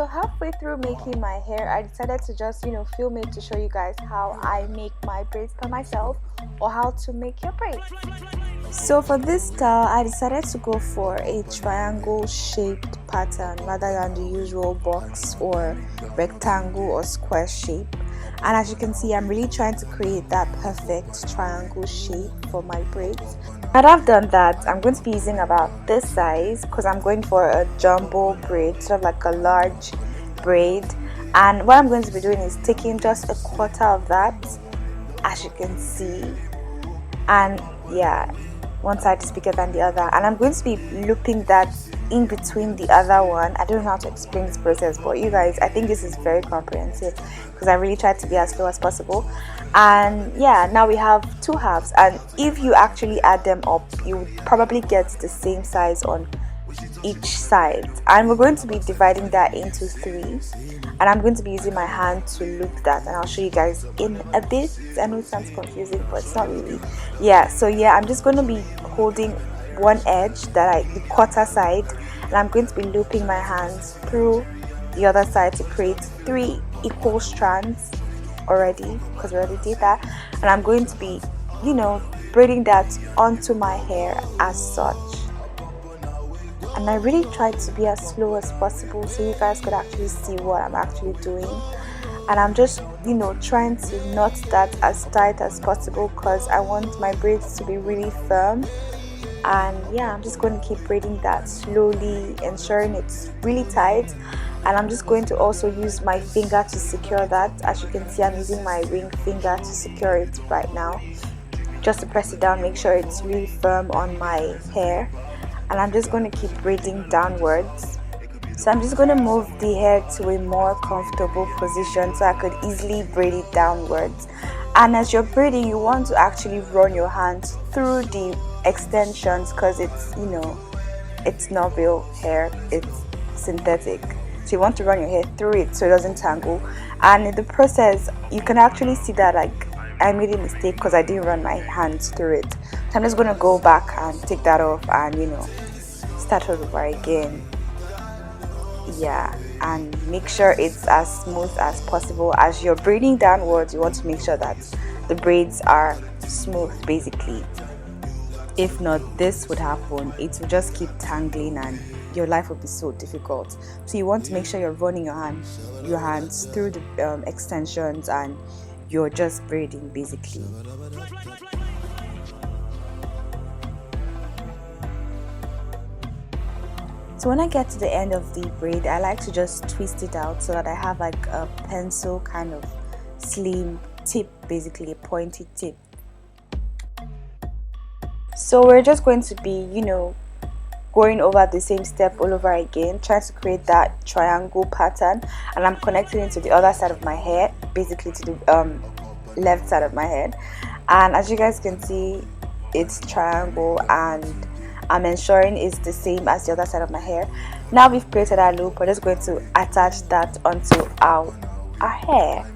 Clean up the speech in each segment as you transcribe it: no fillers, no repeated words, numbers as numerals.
So halfway through making my hair, I decided to just film it to show you guys how I make my braids by myself, or how to make your braids. So for this style, I decided to go for a triangle shaped pattern rather than the usual box or rectangle or square shape. And as you can see, I'm really trying to create that perfect triangle shape for my braids. Now that I've done that, I'm going to be using about this size because I'm going for a jumbo braid, sort of like a large braid. And what I'm going to be doing is taking just a quarter of that, as you can see. And yeah, one side is bigger than the other, and I'm going to be looping that in between the other one. I don't know how to explain this process, but you guys, I think this is very comprehensive because I really tried to be as slow as possible. And yeah, now we have two halves, and if you actually add them up, you would probably get the same size on each side. And we're going to be dividing that into three, and I'm going to be using my hand to loop that, and I'll show you guys in a bit. I know it sounds confusing, but it's not really. Yeah, so yeah, I'm just going to be holding one edge, the quarter side, and I'm going to be looping my hands through the other side to create three equal strands already, because we already did that. And I'm going to be braiding that onto my hair as such. And I really tried to be as slow as possible so you guys could actually see what I'm actually doing. And I'm just trying to knot that as tight as possible because I want my braids to be really firm. And yeah, I'm just going to keep braiding that slowly, ensuring it's really tight. And I'm just going to also use my finger to secure that. As you can see, I'm using my ring finger to secure it right now, just to press it down, make sure it's really firm on my hair. And I'm just going to keep braiding downwards. So I'm just going to move the hair to a more comfortable position so I could easily braid it downwards. And as you're braiding, you want to actually run your hands through the extensions because it's not real hair, it's synthetic. So you want to run your hair through it so it doesn't tangle. And in the process, you can actually see that I made a mistake because I didn't run my hands through it. So I'm just going to go back and take that off and start over again. Yeah, and make sure it's as smooth as possible. As you're braiding downwards, you want to make sure that the braids are smooth basically. If not, this would happen. It will just keep tangling and your life will be so difficult. So you want to make sure you're running your hands through the extensions and you're just braiding basically. So when I get to the end of the braid, I like to just twist it out so that I have like a pencil kind of slim tip, basically a pointy tip. So we're just going to be going over the same step all over again, trying to create that triangle pattern. And I'm connecting it to the other side of my hair, basically to the left side of my head. And as you guys can see, it's triangle, and I'm ensuring it's the same as the other side of my hair. Now we've created our loop, we're just going to attach that onto our hair.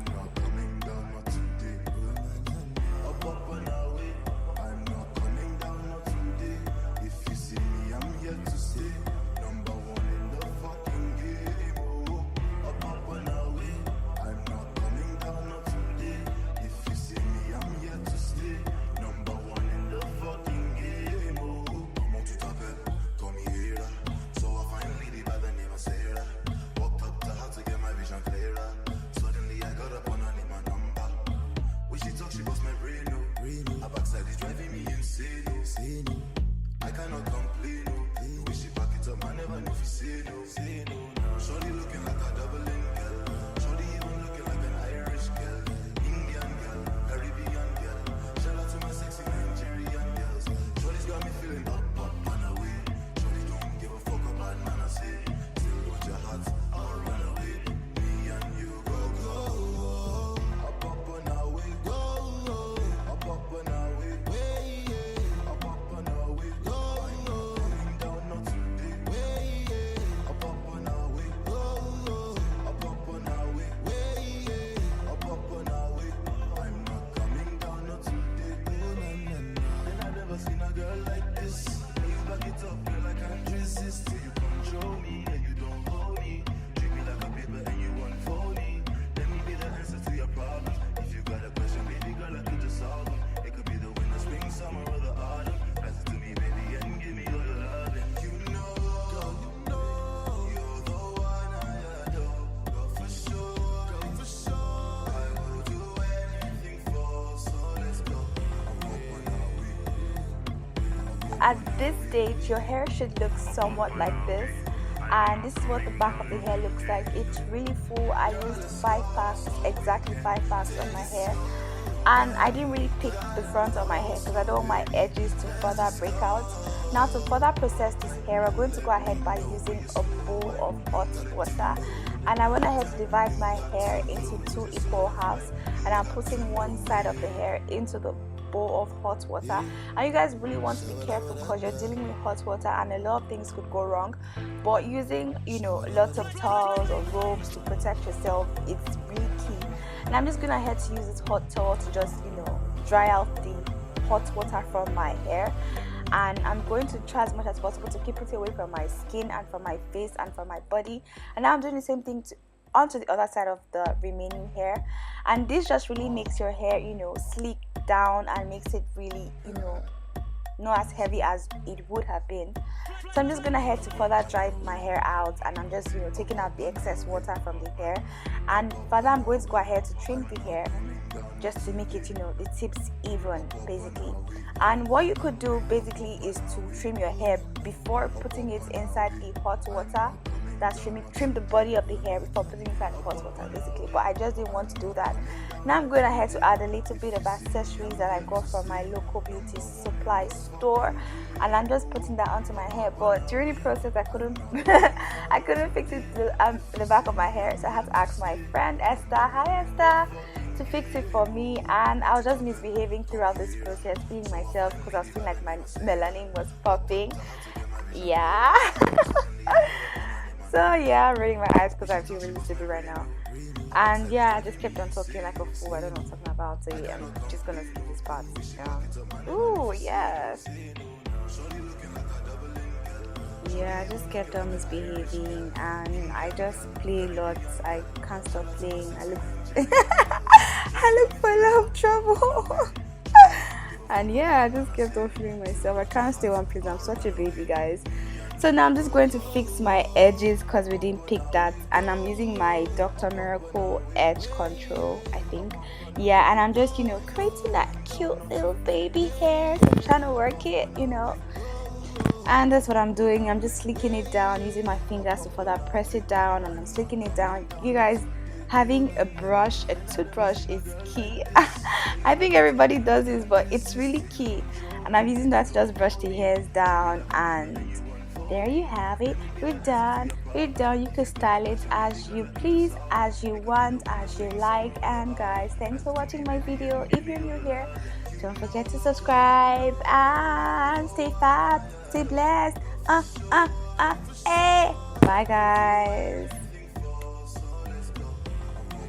at this stage your hair should look somewhat like this, and this is what the back of the hair looks like. It's really full. I used 5 packs, exactly 5 packs on my hair, and I didn't really pick the front of my hair because I don't want my edges to further break out. Now, to further process this hair, we're going to go ahead by using a bowl of hot water, and I went ahead to divide my hair into 2 equal halves, and I'm putting one side of the hair into the bowl of hot water. And you guys really want to be careful because you're dealing with hot water and a lot of things could go wrong, but using, you know, lots of towels or robes to protect yourself, it's really key. And I'm just gonna ahead to use this hot towel to just, you know, dry out the hot water from my hair, and I'm going to try as much as possible to keep it away from my skin and from my face and from my body. And now I'm doing the same thing onto the other side of the remaining hair, and this just really makes your hair, you know, sleek down and makes it really, you know, not as heavy as it would have been. So I'm just gonna head to further dry my hair out, and I'm just, you know, taking out the excess water from the hair, and further I'm going to go ahead to trim the hair just to make it, you know, the tips even basically. And what you could do basically is to trim your hair before putting it inside the hot water. That's trim the body of the hair before putting it inside the hot water basically, but I just didn't want to do that. Now I'm going ahead to add a little bit of accessories that I got from my local beauty supply store, and I'm just putting that onto my hair. But during the process I couldn't I couldn't fix it to the back of my hair, so I had to ask my friend Esther, hi Esther, to fix it for me. And I was just misbehaving throughout this process, feeling myself because I was feeling like my melanin was popping. Yeah. So yeah, I'm rolling my eyes because I feel really sleepy right now. And yeah, I just kept on talking like a fool. I don't know what I'm talking about, so yeah, I'm just gonna skip this part. Ooh, yes. Yeah, I just kept on misbehaving, and I just play lots. I can't stop playing. I look I look for a lot of trouble. And yeah, I just kept on feeling myself. I can't stay one place. I'm such a baby, guys. So now I'm just going to fix my edges because we didn't pick that, and I'm using my Dr. Miracle edge control, I think. Yeah, and I'm just, you know, creating that cute little baby hair. So I'm trying to work it, you know, and that's what I'm doing. I'm just slicking it down using my fingers to further press it down, and I'm slicking it down. You guys, having a toothbrush is key. I think everybody does this, but it's really key, and I'm using that to just brush the hairs down. And there you have it. We're done. You can style it as you please, as you want, as you like. And guys, thanks for watching my video. If you're new here, don't forget to subscribe and stay fat, stay blessed. Bye guys.